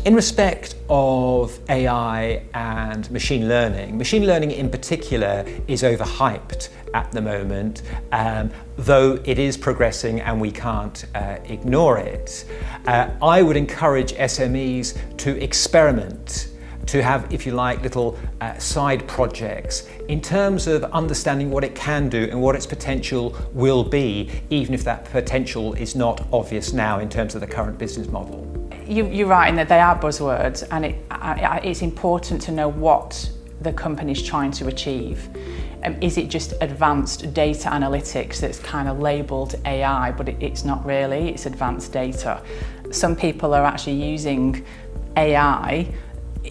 In respect of AI and machine learning in particular is overhyped at the moment, though it is progressing and we can't ignore it. I would encourage SMEs to experiment, to have, if you like, little side projects in terms of understanding what it can do and what its potential will be, even if that potential is not obvious now in terms of the current business model. You're right in that they are buzzwords, and it's important to know what the company's trying to achieve. Is it just advanced data analytics that's kind of labelled AI, but it's not really, it's advanced data. Some people are actually using AI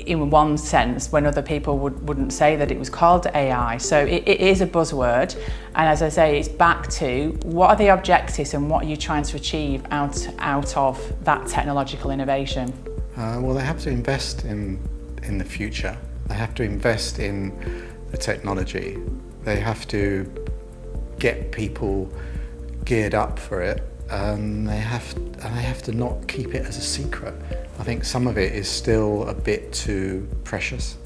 in one sense when other people wouldn't say that it was called AI. So it is a buzzword, and as I say, it's back to what are the objectives and what are you trying to achieve out of that technological innovation? Well, they have to invest in the future. They have to invest in the technology. They have to get people geared up for it. They have to not keep it as a secret. I think some of it is still a bit too precious,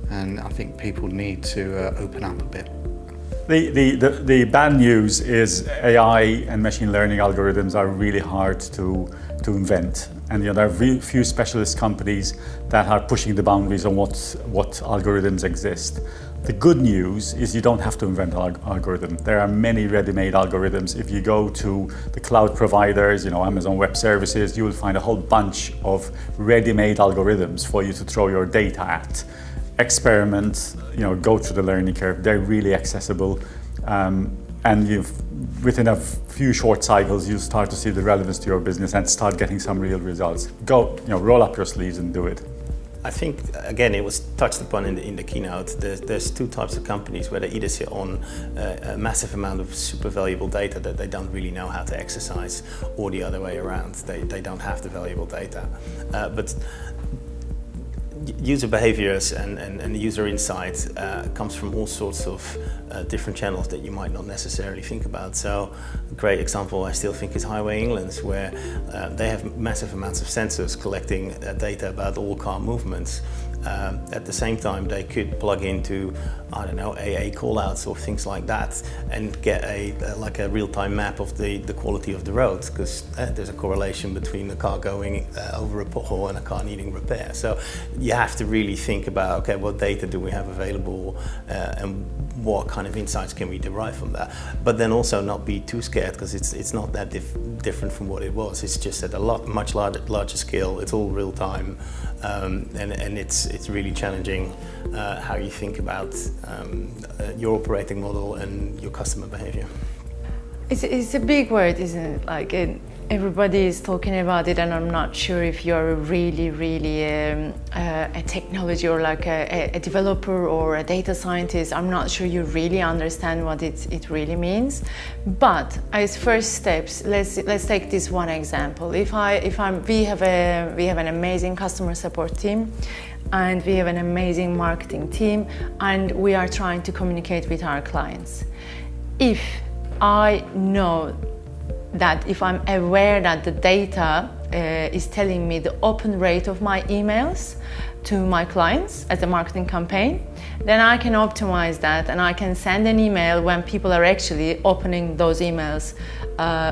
and I think people need to open up a bit. The bad news is AI and machine learning algorithms are really hard to invent, and there are few specialist companies that are pushing the boundaries on what algorithms exist. The good news is you don't have to invent an algorithm. There are many ready-made algorithms. If you go to the cloud providers, Amazon Web Services, you will find a whole bunch of ready-made algorithms for you to throw your data at. Experiment, go through the learning curve. They're really accessible, and within a few short cycles, you'll start to see the relevance to your business and start getting some real results. Go, roll up your sleeves and do it. I think, again, it was touched upon in the keynote. There's two types of companies where they either sit on a massive amount of super valuable data that they don't really know how to exercise, or the other way around. They don't have the valuable data. But user behaviors and user insight comes from all sorts of different channels that you might not necessarily think about. So a great example I still think is Highway England, where they have massive amounts of sensors collecting data about all car movements. At the same time, they could plug into, I don't know, AA callouts or things like that, and get a real-time map of the quality of the road, because there's a correlation between a car going over a pothole and a car needing repair. So you have to really think about, okay, what data do we have available, and what kind of insights can we derive from that? But then also not be too scared, because it's not that different from what it was. It's just at a much larger scale. It's all real time, and it's really challenging how you think about your operating model and your customer behavior. It's a big word, isn't it? Like everybody is talking about it, and I'm not sure if you're really a technology or like a developer or a data scientist. I'm not sure you really understand what it really means. But as first steps, let's take this one example. We have an amazing customer support team, and we have an amazing marketing team, and we are trying to communicate with our clients. If I know that if I'm aware that the data is telling me the open rate of my emails to my clients as a marketing campaign, then I can optimize that, and I can send an email when people are actually opening those emails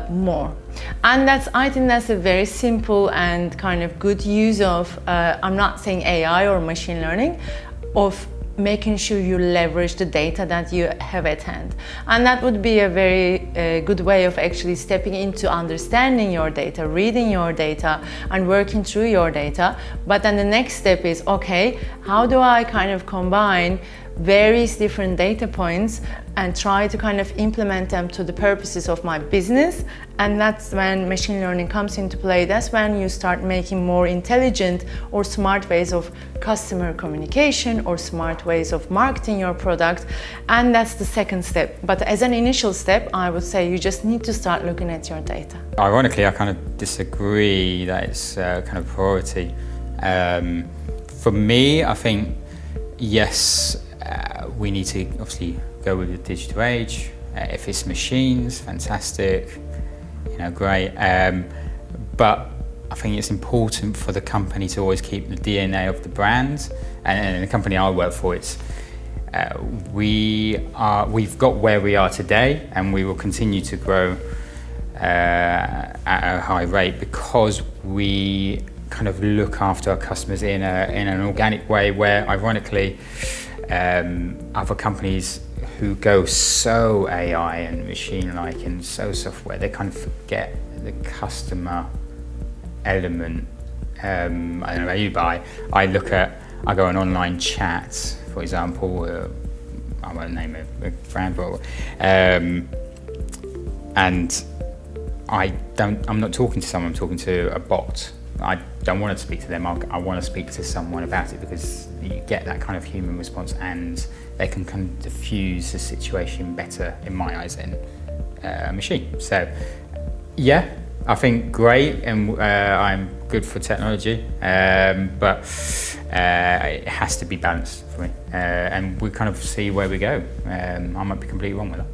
more. And I think that's a very simple and kind of good use of, I'm not saying AI or machine learning, of making sure you leverage the data that you have at hand. And that would be a very good way of actually stepping into understanding your data, reading your data, and working through your data. But then the next step is, okay, how do I kind of combine various different data points and try to kind of implement them to the purposes of my business? And that's when machine learning comes into play. That's when you start making more intelligent or smart ways of customer communication or smart ways of marketing your product. And that's the second step. But as an initial step, I would say you just need to start looking at your data. Ironically, I kind of disagree that it's kind of priority. For me, I think, yes, we need to obviously go with the digital age. If it's machines, fantastic, great. But I think it's important for the company to always keep the DNA of the brand, and the company I work for, we've got where we are today, and we will continue to grow at a high rate because we kind of look after our customers in an organic way, where ironically other companies who go so AI and machine-like and so software, they kind of forget the customer element. I don't know about you, but I go on online chats, for example, I won't name a brand, but and I'm not talking to someone, I'm talking to a bot. I don't want to speak to them, I want to speak to someone about it, because you get that kind of human response and they can kind of diffuse the situation better, in my eyes, than a machine. So yeah, I think great, and I'm good for technology, but it has to be balanced for me, and we kind of see where we go. I might be completely wrong with that.